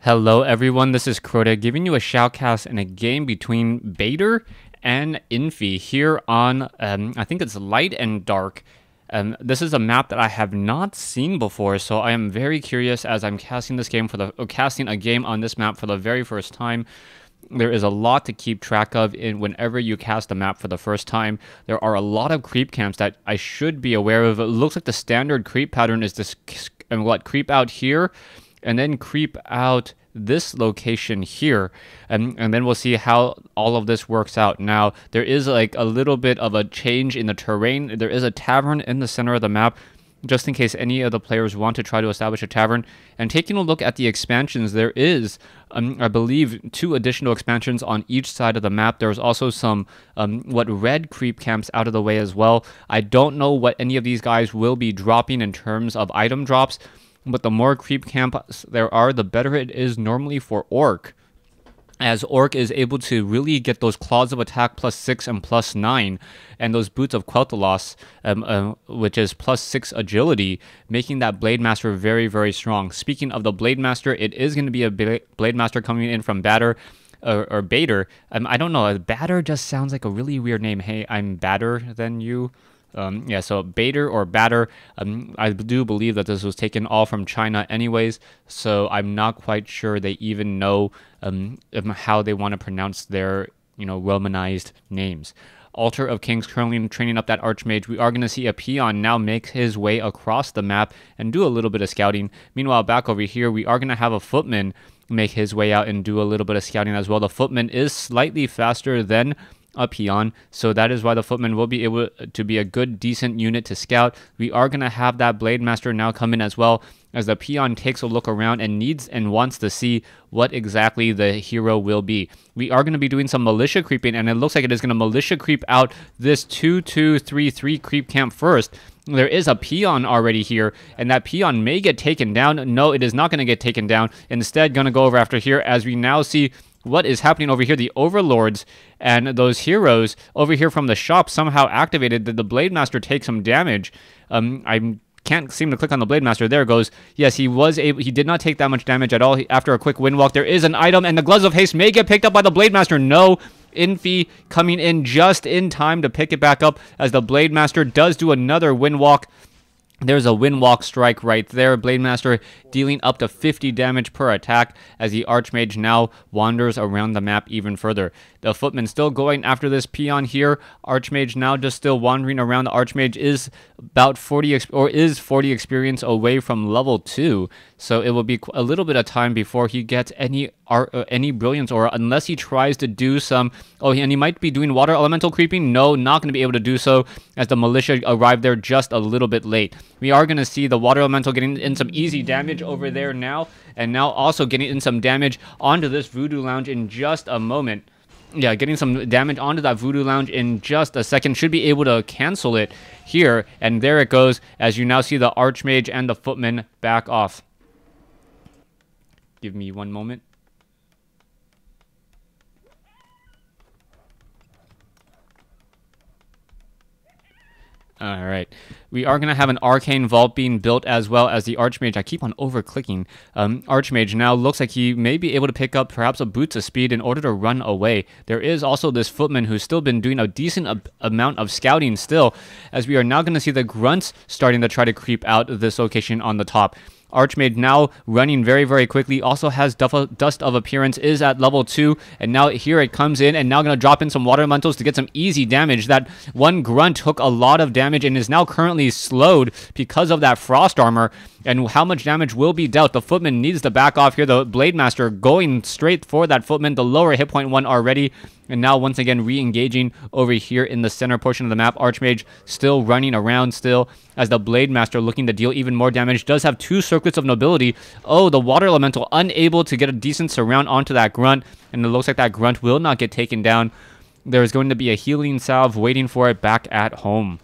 Hello everyone, this is Crota giving you a shoutcast in a game between Bader and Infi here on, I think it's Light and Dark. This is a map that I have not seen before, so I am very curious as I'm casting a game on this map for the very first time. There is a lot to keep track of whenever you cast a map for the first time. There are a lot of creep camps that I should be aware of. It looks like the standard creep pattern is this, creep out here, and then creep out this location here, and then we'll see how all of this works out. Now, there is like a little bit of a change in the terrain. There is a tavern in the center of the map, just in case any of the players want to try to establish a tavern. And taking a look at the expansions, there is, I believe, 2 additional expansions on each side of the map. There's also some, red creep camps out of the way as well. I don't know what any of these guys will be dropping in terms of item drops, but the more creep camps there are, the better it is normally for Orc, as Orc is able to really get those claws of attack +6 and +9, and those boots of Quel'Thalas, which is +6 agility, making that Blade Master very, very strong. Speaking of the Blade Master, it is going to be a Blade Master coming in from Bader. Or Bader. I don't know. Bader just sounds like a really weird name. Hey, I'm badder than you. So Bader or Batter, I do believe that this was taken all from China anyways, so I'm not quite sure they even know how they want to pronounce their, Romanized names. Altar of Kings currently training up that Archmage. We are going to see a peon now make his way across the map and do a little bit of scouting. Meanwhile, back over here, we are going to have a footman make his way out and do a little bit of scouting as well. The footman is slightly faster than a peon, so that is why the footman will be able to be a good, decent unit to scout. We are going to have that Blade Master now come in as well, as the peon takes a look around and needs and wants to see what exactly the hero will be. We are going to be doing some militia creeping, and it looks like it is going to militia creep out this 2-2-3-3 creep camp first. There is a peon already here, and that peon may get taken down. No, it is not going to get taken down. Instead, going to go over after here, as we now see what is happening over here. The overlords and those heroes over here from the shop somehow activated. Did the Blade Master take some damage? I can't seem to click on the Blade Master. There it goes. Yes, he was able. He did not take that much damage at all. After a quick wind walk, there is an item, and the Gloves of Haste may get picked up by the Blade Master. No, Infi coming in just in time to pick it back up, as the Blade Master does do another wind walk. There's a Windwalk strike right there. Blade Master dealing up to 50 damage per attack, as the Archmage now wanders around the map even further. The Footman still going after this peon here. Archmage now just still wandering around. The Archmage is about 40 experience away from level 2, so it will be a little bit of time before he gets any brilliance aura, unless he tries to do some. And he might be doing water elemental creeping. No, not going to be able to do so, as the militia arrived there just a little bit late. We are going to see the water elemental getting in some easy damage over there now, and now also getting in some damage onto this Voodoo Lounge in just a moment. Yeah, getting some damage onto that Voodoo Lounge in just a second. Should be able to cancel it here, and there it goes, as you now see the Archmage and the Footman back off. Give me one moment. Alright, we are going to have an Arcane Vault being built as well as the Archmage. I keep on over-clicking. Archmage now looks like he may be able to pick up perhaps a Boots of Speed in order to run away. There is also this Footman who's still been doing a decent amount of scouting still, as we are now going to see the Grunts starting to try to creep out this location on the top. Archmage now running very, very quickly, also has Dust of Appearance, is at level 2, and now here it comes in, and now going to drop in some Water Elementals to get some easy damage. That one Grunt took a lot of damage and is now currently slowed because of that Frost Armor, and how much damage will be dealt. The Footman needs to back off here. The Blade Master going straight for that Footman, the lower hit point one already, and now once again re-engaging over here in the center portion of the map. Archmage still running around still, as the Blade Master looking to deal even more damage. Does have 2 Circlets of Nobility. Oh, the Water Elemental unable to get a decent surround onto that Grunt, and it looks like that Grunt will not get taken down. There's going to be a Healing Salve waiting for it back at home.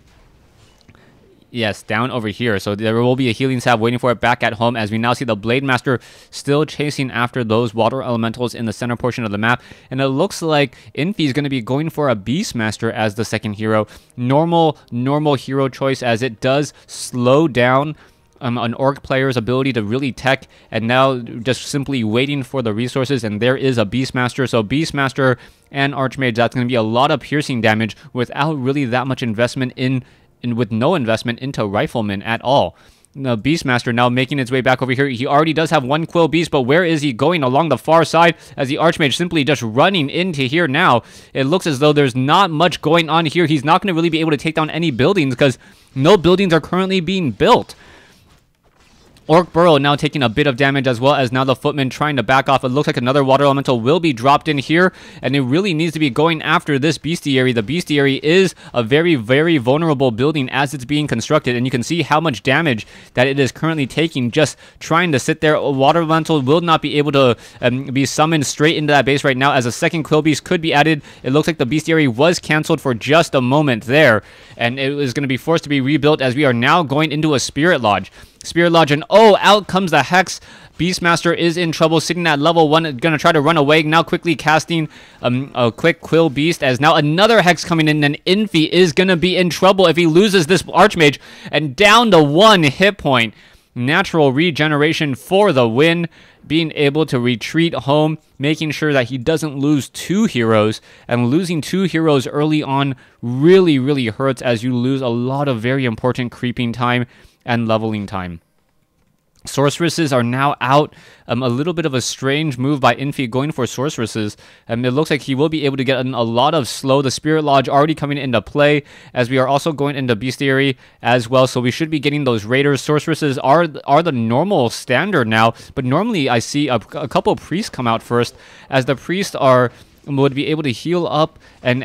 Yes, down over here. So there will be a Healing Salve waiting for it back at home, as we now see the Blade Master still chasing after those Water Elementals in the center portion of the map. And it looks like Infi is going to be going for a Beastmaster as the second hero. Normal hero choice, as it does slow down an Orc player's ability to really tech, and now just simply waiting for the resources, and there is a Beastmaster. So Beastmaster and Archmage, that's going to be a lot of piercing damage without really that much investment with no investment into Rifleman at all. The Beastmaster now making its way back over here. He already does have one Quill Beast, but where is he going? Along the far side, as the Archmage simply just running into here now. It looks as though there's not much going on here. He's not going to really be able to take down any buildings because no buildings are currently being built. Orc Burrow now taking a bit of damage, as well as now the Footman trying to back off. It looks like another Water Elemental will be dropped in here, and it really needs to be going after this Bestiary. The Bestiary is a very, very vulnerable building as it's being constructed, and you can see how much damage that it is currently taking just trying to sit there. A Water Elemental will not be able to be summoned straight into that base right now, as a second Quill Beast could be added. It looks like the Bestiary was cancelled for just a moment there, and it was going to be forced to be rebuilt, as we are now going into a Spirit Lodge. Spirit Lodge, and oh, out comes the Hex. Beastmaster is in trouble, sitting at level 1, going to try to run away. Now quickly casting a quick Quill Beast, as now another Hex coming in, and Infi is going to be in trouble if he loses this Archmage, and down to 1 hit point. Natural regeneration for the win, being able to retreat home, making sure that he doesn't lose 2 heroes, and losing 2 heroes early on really, really hurts, as you lose a lot of very important creeping time and leveling time. Sorceresses are now out. A little bit of a strange move by Infi going for Sorceresses. It looks like he will be able to get a lot of slow. The Spirit Lodge already coming into play, as we are also going into Bestiary as well. So we should be getting those Raiders. Sorceresses are the normal standard now, but normally I see a couple of Priests come out first, as the Priests would be able to heal up and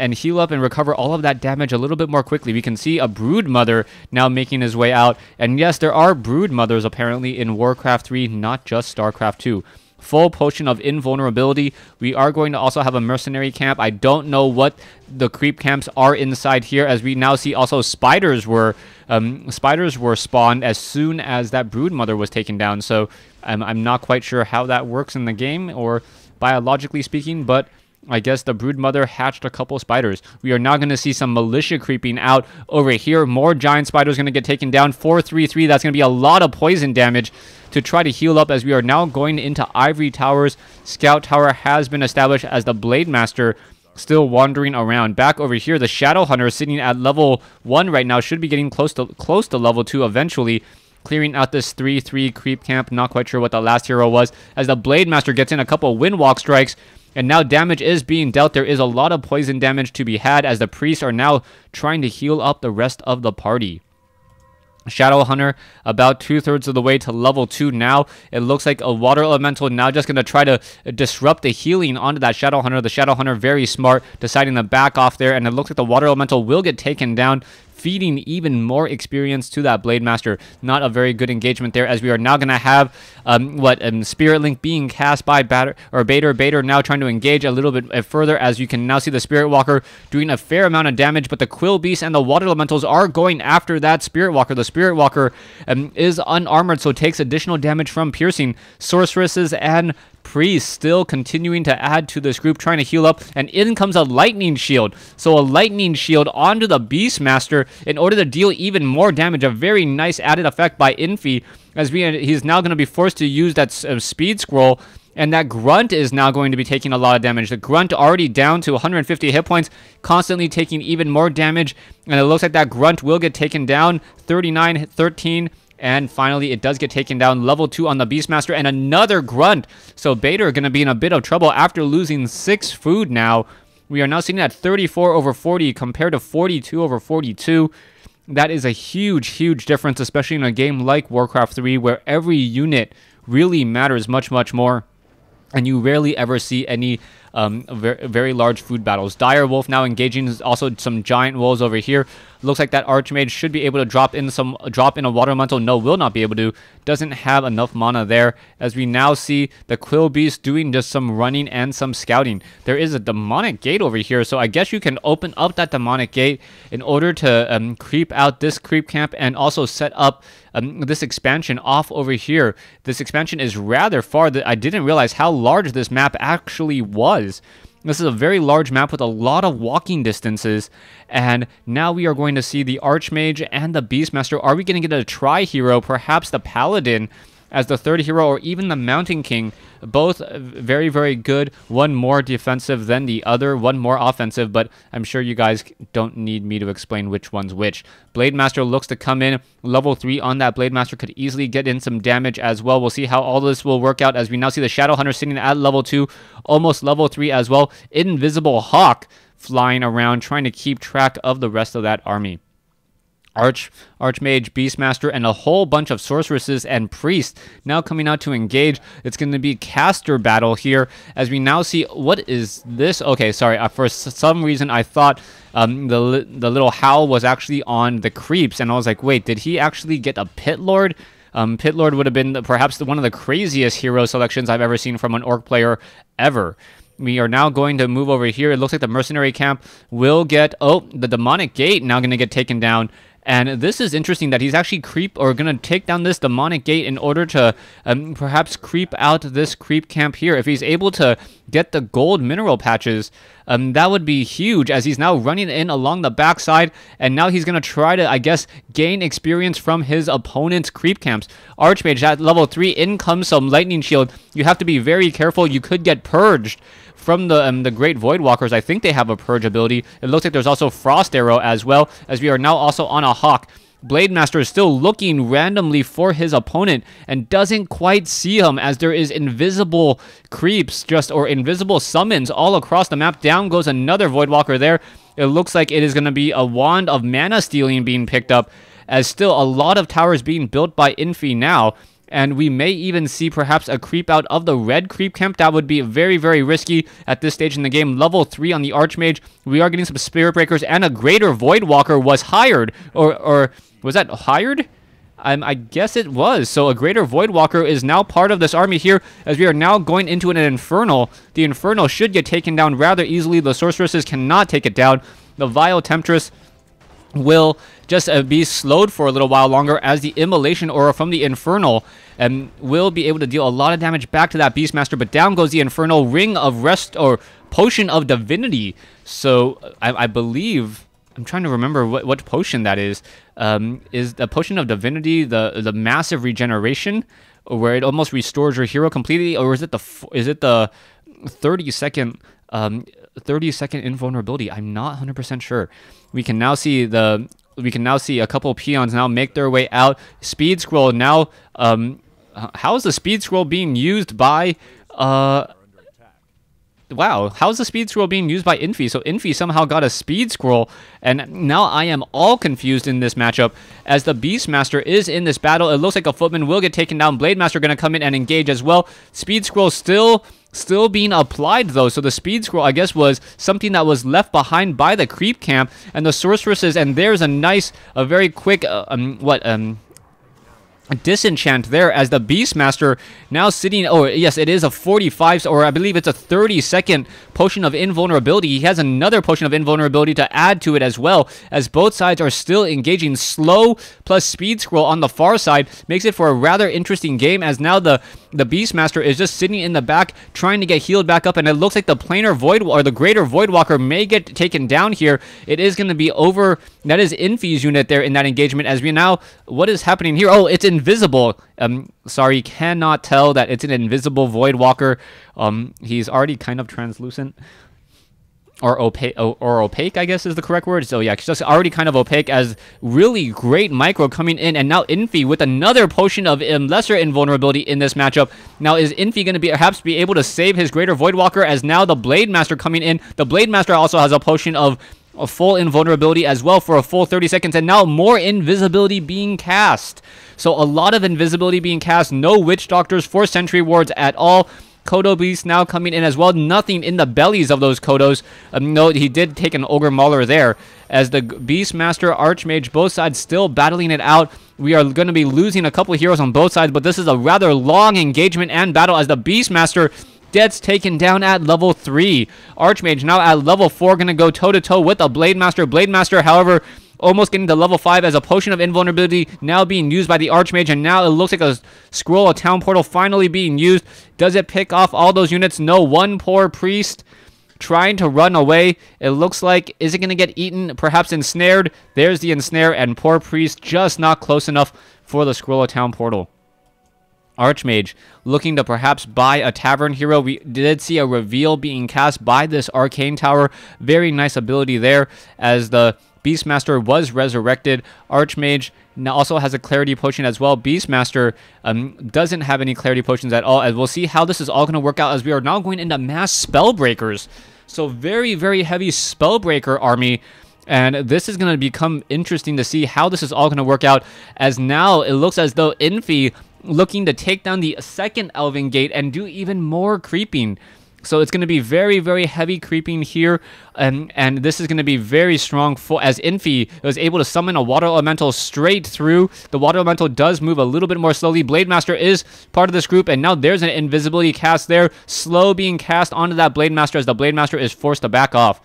recover all of that damage a little bit more quickly. We can see a Brood Mother now making his way out, and yes, there are Brood Mothers apparently in Warcraft 3, not just StarCraft 2. Full potion of invulnerability. We are going to also have a mercenary camp. I don't know what the creep camps are inside here, as we now see also spiders were spawned as soon as that Brood Mother was taken down. So I'm not quite sure how that works in the game, or biologically speaking, but I guess the Brood Mother hatched a couple spiders. We are now going to see some militia creeping out over here. More giant spiders going to get taken down. 4-3-3. That's going to be a lot of poison damage to try to heal up, as we are now going into Ivory Towers. Scout Tower has been established, as the Blade Master still wandering around. Back over here, the Shadow Hunter sitting at level 1 right now, should be getting close to level 2 eventually, clearing out this 3-3 creep camp. Not quite sure what the last hero was, as the Blade Master gets in a couple Windwalk strikes. And now damage is being dealt. There is a lot of poison damage to be had, as the Priests are now trying to heal up the rest of the party. Shadow Hunter about 2/3 of the way to level 2 now. It looks like a Water Elemental now just going to try to disrupt the healing onto that Shadow Hunter. The Shadow Hunter very smart, deciding to back off there, and it looks like the Water Elemental will get taken down, feeding even more experience to that Blade Master. Not a very good engagement there, as we are now going to have Spirit Link being cast by Bader. Bader now trying to engage a little bit further, as you can now see the Spirit Walker doing a fair amount of damage, but the Quill Beast and the Water Elementals are going after that Spirit Walker. The Spirit Walker is unarmored, so takes additional damage from piercing. Sorceresses and Priests still continuing to add to this group, trying to heal up, and in comes a Lightning Shield. So a Lightning Shield onto the Beastmaster in order to deal even more damage. A very nice added effect by Infi, as he's now going to be forced to use that Speed Scroll, and that Grunt is now going to be taking a lot of damage. The Grunt already down to 150 hit points, constantly taking even more damage, and it looks like that Grunt will get taken down. 39, 13, and finally it does get taken down. Level 2 on the Beastmaster, and another Grunt. So Bader going to be in a bit of trouble after losing 6 food now. We are now sitting at 34 over 40 compared to 42 over 42. That is a huge, huge difference, especially in a game like Warcraft 3, where every unit really matters much, much more. And you rarely ever see any very large food battles. Dire Wolf now engaging also some giant wolves over here. Looks like that Archmage should be able to drop in a Water Elemental. No, will not be able to. Doesn't have enough mana there, as we now see the Quill Beast doing just some running and some scouting. There is a Demonic Gate over here, so I guess you can open up that Demonic Gate in order to creep out this creep camp, and also set up this expansion off over here. This expansion is rather far. I didn't realize how large this map actually was. This is a very large map with a lot of walking distances. And now we are going to see the Archmage and the Beastmaster. Are we going to get a tri-hero, perhaps the Paladin as the third hero, or even the Mountain King? Both very, very good. One more defensive than the other, one more offensive, but I'm sure you guys don't need me to explain which one's which. Blademaster looks to come in. Level 3 on that Blademaster could easily get in some damage as well. We'll see how all this will work out as we now see the Shadow Hunter sitting at level 2, almost level 3 as well. Invisible Hawk flying around, trying to keep track of the rest of that army. Archmage, Beastmaster, and a whole bunch of sorceresses and priests now coming out to engage. It's going to be caster battle here as we now see, what is this? Okay, sorry, for some reason I thought the little howl was actually on the creeps, and I was like, wait, did he actually get a Pit Lord? Pit Lord would have been perhaps one of the craziest hero selections I've ever seen from an Orc player ever. We are now going to move over here. It looks like the mercenary camp will get, oh, the demonic gate now going to get taken down. And this is interesting that he's actually going to take down this demonic gate in order to perhaps creep out this creep camp here. If he's able to get the gold mineral patches, that would be huge, as he's now running in along the backside, and now he's going to try to, I guess, gain experience from his opponent's creep camps. Archmage at level 3, in comes some lightning shield. You have to be very careful. You could get purged from the Great Voidwalkers. I think they have a purge ability. It looks like there's also Frost Arrow as well, as we are now also on a Hawk. Blademaster is still looking randomly for his opponent and doesn't quite see him, as there is invisible creeps or invisible summons all across the map. Down goes another Voidwalker there. It looks like it is going to be a Wand of Mana Stealing being picked up, as still a lot of towers being built by Infi now. And we may even see perhaps a creep out of the red creep camp. That would be very, very risky at this stage in the game. Level 3 on the Archmage. We are getting some Spirit Breakers, and a Greater Voidwalker was hired. Or was that hired? I guess it was. So a Greater Voidwalker is now part of this army here, as we are now going into an Infernal. The Infernal should get taken down rather easily. The Sorceresses cannot take it down. The Vile Temptress will just be slowed for a little while longer, as the Immolation Aura from the Infernal will be able to deal a lot of damage back to that Beastmaster. But down goes the Infernal. Ring of Rest, or Potion of Divinity. So I believe, I'm trying to remember what potion that is. Is the Potion of Divinity the massive regeneration, where it almost restores your hero completely, or is it the 30-second 30-second invulnerability? I'm not 100% sure. We can now see a couple peons now make their way out. Speed Scroll now. How is the Speed Scroll being used by? Wow, how's the Speed Scroll being used by Infi? So Infi somehow got a Speed Scroll, and now I am all confused in this matchup, as the Beastmaster is in this battle. It looks like a Footman will get taken down. Blademaster going to come in and engage as well. Speed Scroll still being applied, though. So the Speed Scroll, I guess, was something that was left behind by the creep camp and the sorceresses, and there's a very quick disenchant there, as the Beastmaster now sitting, oh yes, it is a 45, or I believe it's a 30-second Potion of Invulnerability. He has another Potion of Invulnerability to add to it as well, as both sides are still engaging. Slow plus Speed Scroll on the far side makes it for a rather interesting game, as now the Beastmaster is just sitting in the back trying to get healed back up, and it looks like the planar void, or the Greater Voidwalker, may get taken down here. It is going to be over. That is Infi's unit there in that engagement, as we now, what is happening here? Oh, it's invisible. Sorry, cannot tell that it's an invisible Voidwalker. He's already kind of translucent, or opaque, I guess is the correct word. So yeah, it's just already kind of opaque, as really great micro coming in, and now Infi with another Potion of lesser invulnerability in this matchup. Now is Infi going to perhaps be able to save his Greater Voidwalker, as now the Blademaster coming in. The Blademaster also has a Potion of a full invulnerability as well for a full 30 seconds, and now more invisibility being cast. So a lot of invisibility being cast. No Witch Doctors for Sentry Wards at all. Kodo Beast now coming in as well. Nothing in the bellies of those Kodos. No, he did take an Ogre Mauler there, as the Beastmaster, Archmage, both sides still battling it out. We are going to be losing a couple of heroes on both sides, but this is a rather long engagement and battle, as the Beastmaster gets taken down at level 3. Archmage now at level 4, going to go toe-to-toe with the Blademaster. Blademaster, however, almost getting to level 5, as a Potion of Invulnerability now being used by the Archmage, and now it looks like a Scroll of Town Portal finally being used. Does it pick off all those units? No. One poor priest trying to run away. It looks like, is it going to get eaten? Perhaps ensnared. There's the ensnare, and poor Priest just not close enough for the Scroll of Town portal. Archmage looking to perhaps buy a Tavern Hero. We did see a reveal being cast by this Arcane Tower. Very nice ability there as the Beastmaster was resurrected. Archmage now also has a Clarity Potion as well. Beastmaster doesn't have any Clarity Potions at all. And we'll see how this is all going to work out as we are now going into mass Spellbreakers. So very, very heavy Spellbreaker army. And this is going to become interesting to see how this is all going to work out, as now it looks as though Infi looking to take down the second Elven Gate and do even more creeping. So it's going to be very, very heavy creeping here, and this is going to be very strong as Infi was able to summon a Water Elemental straight through. The Water Elemental does move a little bit more slowly. Blademaster is part of this group, and now there's an invisibility cast there, slow being cast onto that Blademaster as the Blademaster is forced to back off.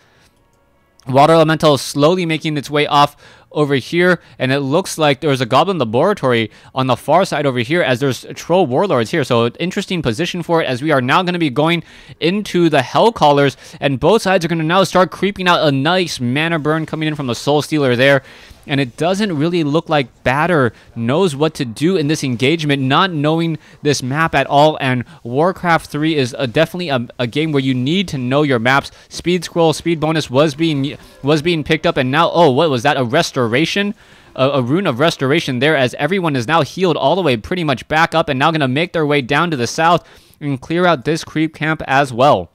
Water Elemental slowly making its way off over here, and it looks like there's a Goblin Laboratory on the far side over here as there's Troll Warlords here. So interesting position for it as we are now going to be going into the Hellcallers, and both sides are going to now start creeping out. A nice mana burn coming in from the Soul Stealer there. And it doesn't really look like Batter knows what to do in this engagement, not knowing this map at all. And WarCraft 3 is definitely a game where you need to know your maps. Speed Scroll, Speed Bonus was being picked up, and now, oh, what was that? A Restoration? A Rune of Restoration there, as everyone is now healed all the way pretty much back up and now going to make their way down to the south and clear out this creep camp as well.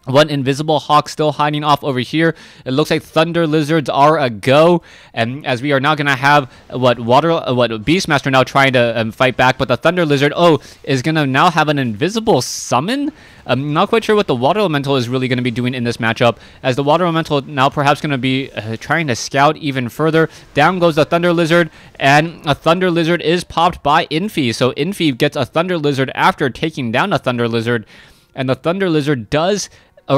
One Invisible Hawk still hiding off over here. It looks like Thunder Lizards are a go, and as we are now going to have what Beastmaster now trying to fight back, but the Thunder Lizard, is going to now have an invisible summon. I'm not quite sure what the Water Elemental is really going to be doing in this matchup, as the Water Elemental now perhaps going to be trying to scout even further. Down goes the Thunder Lizard, and a Thunder Lizard is popped by Infi. So Infi gets a Thunder Lizard after taking down a Thunder Lizard, and the Thunder Lizard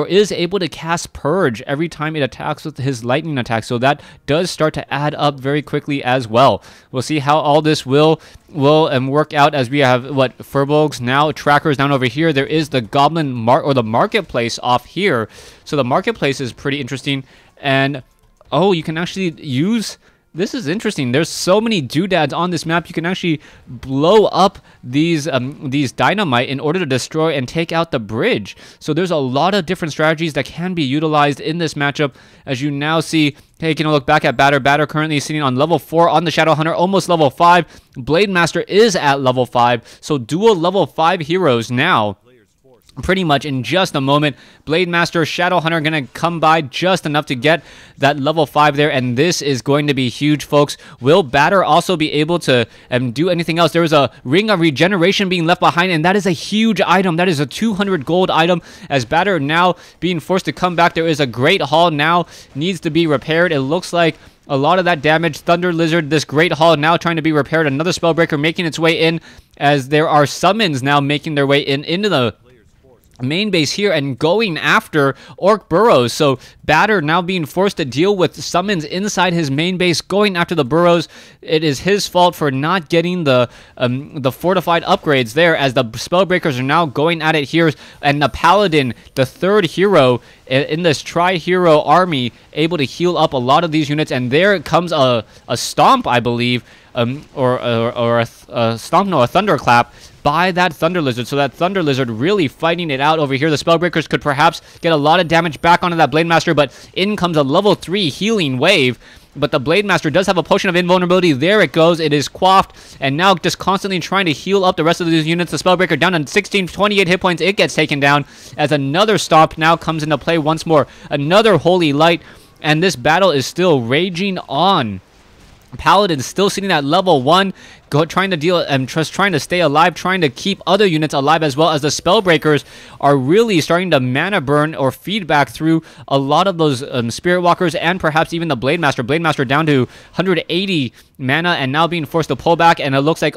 is able to cast Purge every time it attacks with his lightning attack. So that does start to add up very quickly as well. We'll see how all this will work out as we have Furbolgs now, trackers down over here. There is the Goblin Marketplace off here. So the Marketplace is pretty interesting. And you can actually use... This is interesting. There's so many doodads on this map. You can actually blow up these dynamite in order to destroy and take out the bridge. So there's a lot of different strategies that can be utilized in this matchup. As you now see, taking a look back at Batter. Batter currently sitting on level 4 on the Shadow Hunter, almost level 5. Blademaster is at level 5. So dual level 5 heroes now. Pretty much in just a moment. Blademaster, Shadow Hunter going to come by just enough to get that level 5 there, and this is going to be huge, folks. Will Batter also be able to do anything else? There was a Ring of Regeneration being left behind, and that is a huge item. That is a 200 gold item, as Batter now being forced to come back. There is a Great Hall now needs to be repaired. It looks like a lot of that damage. Thunder Lizard, this Great Hall now trying to be repaired. Another Spellbreaker making its way in, as there are summons now making their way into the main base here and going after Orc Burrows. So Batter now being forced to deal with summons inside his main base going after the Burrows. It is his fault for not getting the fortified upgrades there, as the Spellbreakers are now going at it here, and the Paladin, the third hero in this tri-hero army, able to heal up a lot of these units. And there comes a Stomp, I believe, or a Thunderclap by that Thunder Lizard. So that Thunder Lizard really fighting it out over here. The Spellbreakers could perhaps get a lot of damage back onto that Blademaster, but in comes a level 3 healing wave. But the Blademaster does have a Potion of Invulnerability. There it goes. It is quaffed, and now just constantly trying to heal up the rest of these units. The Spellbreaker down to 28 hit points. It gets taken down as another Stomp now comes into play once more. Another Holy Light, and this battle is still raging on. Paladin still sitting at level 1, trying to deal and just trying to stay alive, trying to keep other units alive, as well as the Spellbreakers are really starting to mana burn or feedback through a lot of those Spirit Walkers, and perhaps even the Blademaster. Blademaster down to 180 mana and now being forced to pull back, and it looks like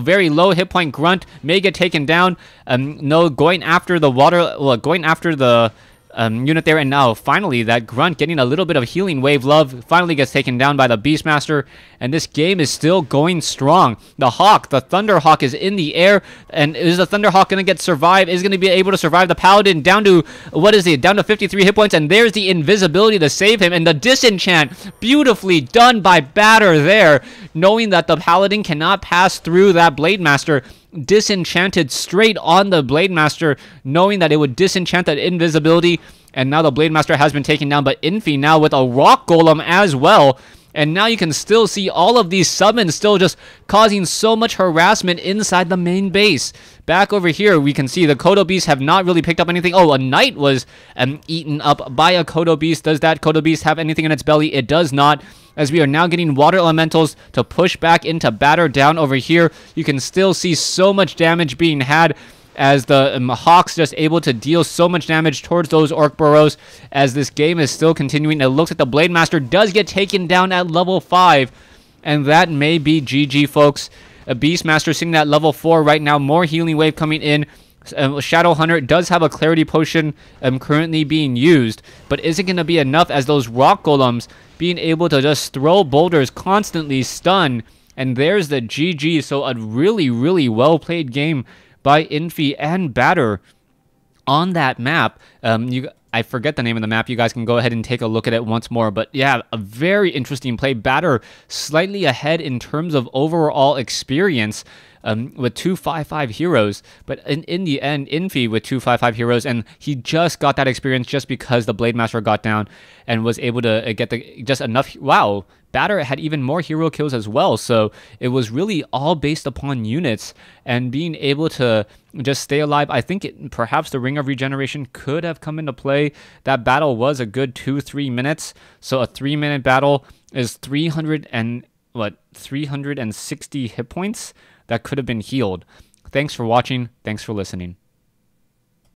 very low hit point Grunt may get taken down. No, going after the water, going after the unit there. And now, finally, that Grunt getting a little bit of healing wave love finally gets taken down by the Beastmaster. And this game is still going strong. The Thunderhawk is in the air. And is the Thunderhawk going to get survive? Is going to be able to survive the Paladin down to, what is it? Down to 53 hit points. And there's the invisibility to save him. And the disenchant, beautifully done by Batter there. Knowing that the Paladin cannot pass through that Blade Master. Disenchanted straight on the Blade Master, knowing that it would disenchant that invisibility. And now the Blade Master has been taken down, but Infi now with a Rock Golem as well. And now you can still see all of these summons still just causing so much harassment inside the main base. Back over here, we can see the Kodo Beasts have not really picked up anything. Oh, a Knight was eaten up by a Kodo Beast. Does that Kodo Beast have anything in its belly? It does not. As we are now getting Water Elementals to push back into Batter down over here. You can still see so much damage being had as the Hawks just able to deal so much damage towards those Orc Burrows as this game is still continuing. It looks like the Blade Master does get taken down at level 5, and that may be GG, folks. A Beastmaster sitting at level 4 right now. More healing wave coming in. Shadow Hunter does have a Clarity Potion currently being used, but is it going to be enough as those Rock Golems being able to just throw boulders constantly stun? And there's the GG. So a really, really well-played game by Infi and Batter on that map. I forget the name of the map. You guys can go ahead and take a look at it once more. But yeah, a very interesting play. Batter slightly ahead in terms of overall experience with 255 heroes. But in the end, Infi with 255 heroes. And he just got that experience just because the Blade Master got down and was able to get just enough. Wow. Batter had even more hero kills as well, so it was really all based upon units and being able to just stay alive. I think perhaps the Ring of Regeneration could have come into play. That battle was a good 2-3 minutes, so a 3-minute battle is 360 hit points that could have been healed. Thanks for watching. Thanks for listening.